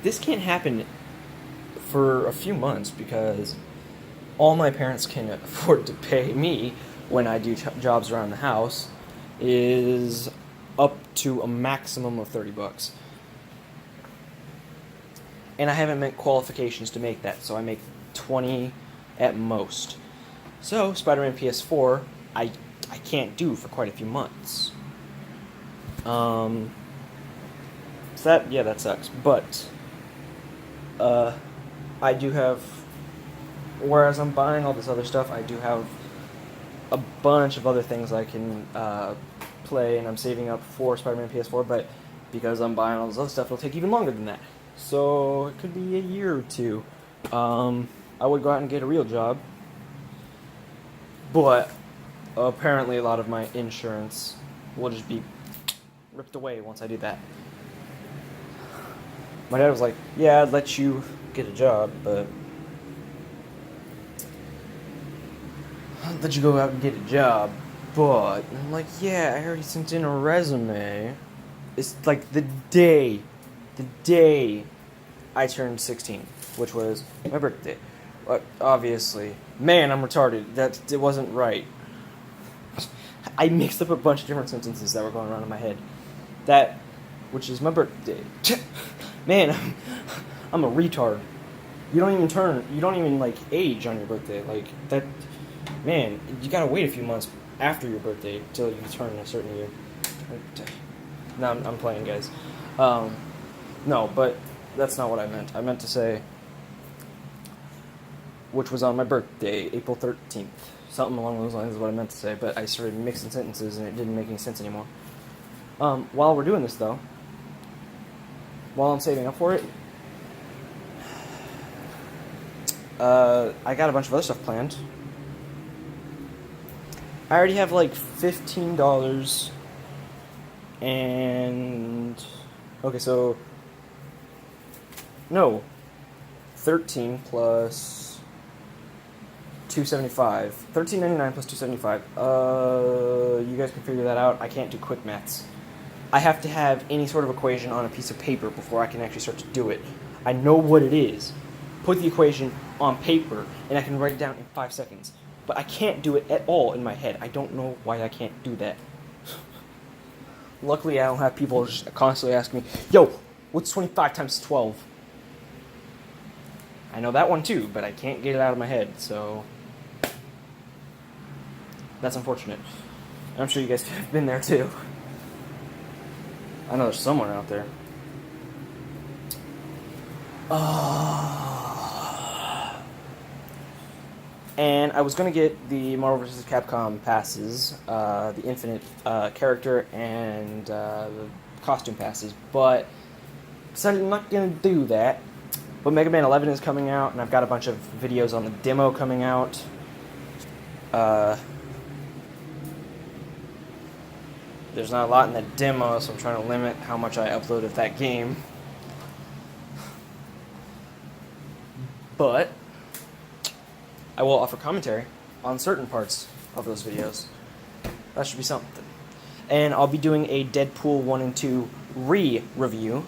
this can't happen for a few months because all my parents can afford to pay me when I do jobs around the house is up to a maximum of $30. And I haven't met qualifications to make that, so I make 20 at most. So Spiderman PS4, I can't do for quite a few months. So that sucks. But I do have, whereas I'm buying all this other stuff, I do have a bunch of other things I can play, and I'm saving up for Spider-Man PS4, but because I'm buying all this other stuff, it'll take even longer than that. So it could be a year or two. I would go out and get a real job, but apparently a lot of my insurance will just be ripped away once I do that. My dad was like, yeah, I'd let you get a job, but I'd let you go out and get a job, but I'm like, yeah, I already sent in a resume. It's like the day I turned 16, which was my birthday. Obviously, man, I'm retarded. It wasn't right. I mixed up a bunch of different sentences that were going around in my head. That, which is my birthday. Man, I'm a retard. You don't even like age on your birthday. Like that, man, you gotta wait a few months after your birthday till you turn a certain year. No, I'm playing, guys. No, but that's not what I meant. I meant to say, which was on my birthday, April 13th. Something along those lines is what I meant to say, but I started mixing sentences and it didn't make any sense anymore. While we're doing this, though, while I'm saving up for it, I got a bunch of other stuff planned. I already have like $15 and... Okay, so... No. 13 plus... $275. $13.99 plus $275. You guys can figure that out. I can't do quick maths. I have to have any sort of equation on a piece of paper before I can actually start to do it. I know what it is. Put the equation on paper, and I can write it down in 5 seconds. But I can't do it at all in my head. I don't know why I can't do that. Luckily, I don't have people just constantly asking me, yo, what's 25 times 12? I know that one too, but I can't get it out of my head, so... That's unfortunate. I'm sure you guys have been there too. I know there's someone out there. And I was going to get the Marvel vs. Capcom passes, the Infinite character and the costume passes, but decided I'm not going to do that. But Mega Man 11 is coming out, and I've got a bunch of videos on the demo coming out. There's not a lot in the demo, so I'm trying to limit how much I upload of that game. But I will offer commentary on certain parts of those videos. That should be something. And I'll be doing a Deadpool 1 and 2 re-review.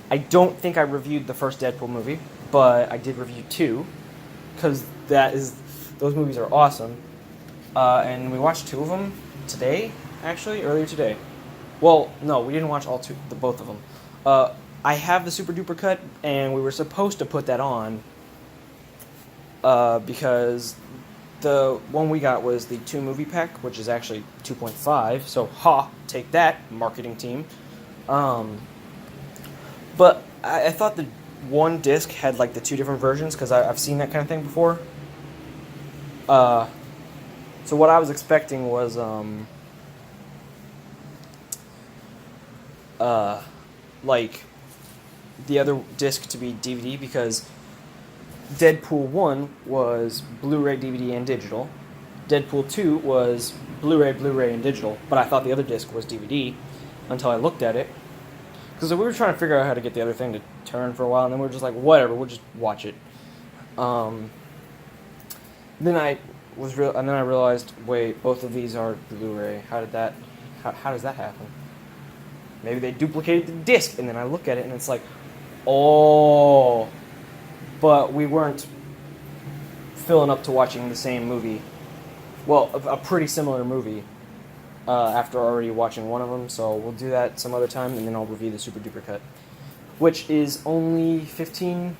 I don't think I reviewed the first Deadpool movie, but I did review 2, because those movies are awesome. And we watched 2 of them today, actually, earlier today. Well, no, we didn't watch both of them. I have the Super Duper cut, and we were supposed to put that on, because the one we got was the 2 movie pack, which is actually 2.5, so take that, marketing team. But I thought the one disc had like the 2 different versions, because I've seen that kind of thing before. So what I was expecting was like the other disc to be DVD, because Deadpool 1 was Blu-ray, DVD, and digital. Deadpool 2 was Blu-ray, Blu-ray, and digital, but I thought the other disc was DVD until I looked at it. Because we were trying to figure out how to get the other thing to turn for a while, and then we were just like, whatever, we'll just watch it. Then I realized, wait, both of these are Blu-ray. How does that happen? Maybe they duplicated the disc, and then I look at it, and it's like, Oh, but we weren't filling up to watching the same movie. Well, a pretty similar movie after already watching one of them, so we'll do that some other time, and then I'll review the Super Duper Cut, which is only 15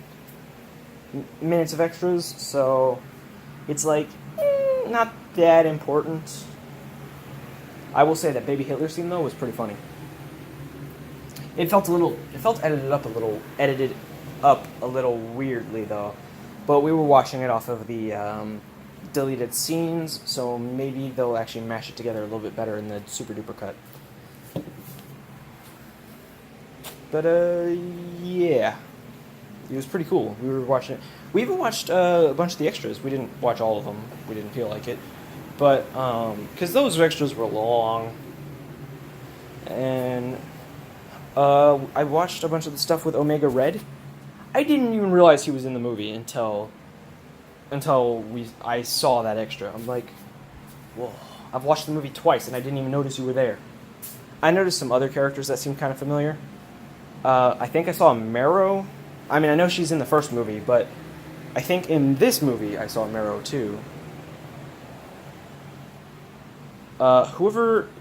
minutes of extras, so it's like not that important. I will say that Baby Hitler scene though was pretty funny. It felt edited up a little weirdly though, but we were watching it off of the deleted scenes, so maybe they'll actually mash it together a little bit better in the Super Duper Cut. But yeah, it was pretty cool. We were watching it. We even watched a bunch of the extras. We didn't watch all of them. We didn't feel like it, but because those extras were long, and I watched a bunch of the stuff with Omega Red. I didn't even realize he was in the movie until I saw that extra. I'm like, whoa! I've watched the movie twice and I didn't even notice you were there. I noticed some other characters that seemed kind of familiar. I think I saw Marrow. I mean, I know she's in the first movie, but I think in this movie I saw Marrow too.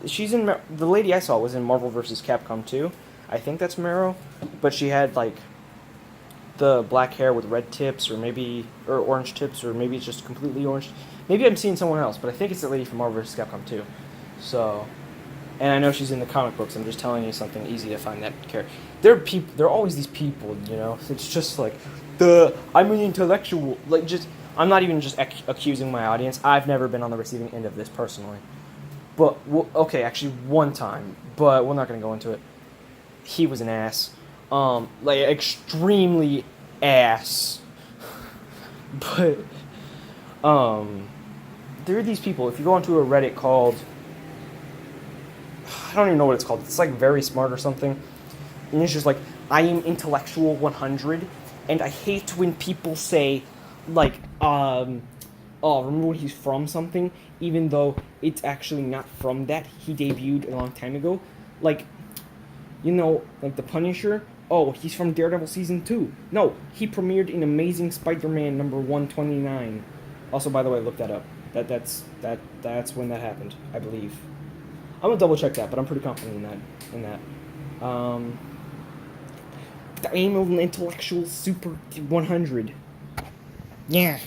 She's in the lady I saw was in Marvel vs. Capcom 2. I think that's Marrow, but she had like the black hair with red tips, or orange tips, or maybe it's just completely orange. Maybe I'm seeing someone else, but I think it's the lady from Marvel vs. Capcom 2. So, and I know she's in the comic books. I'm just telling you something easy to find that character. There are always these people, you know. It's just like I'm an intellectual. Like, just I'm not even just accusing my audience. I've never been on the receiving end of this personally. But okay, actually one time, but we're not gonna go into it. He was an ass. Like, extremely ass. But, there are these people, if you go onto a Reddit called, I don't even know what it's called, it's like Very Smart or something, and it's just like, I am intellectual 100, and I hate when people say, like, remember when he's from something, even though it's actually not from that, he debuted a long time ago, like, you know, like the Punisher. Oh, he's from Daredevil Season 2. No, he premiered in Amazing Spider-Man number 129. Also, by the way, look that up. That's when that happened, I believe. I'm gonna double check that, but I'm pretty confident in that. The aim of an intellectual super 100. Yeah.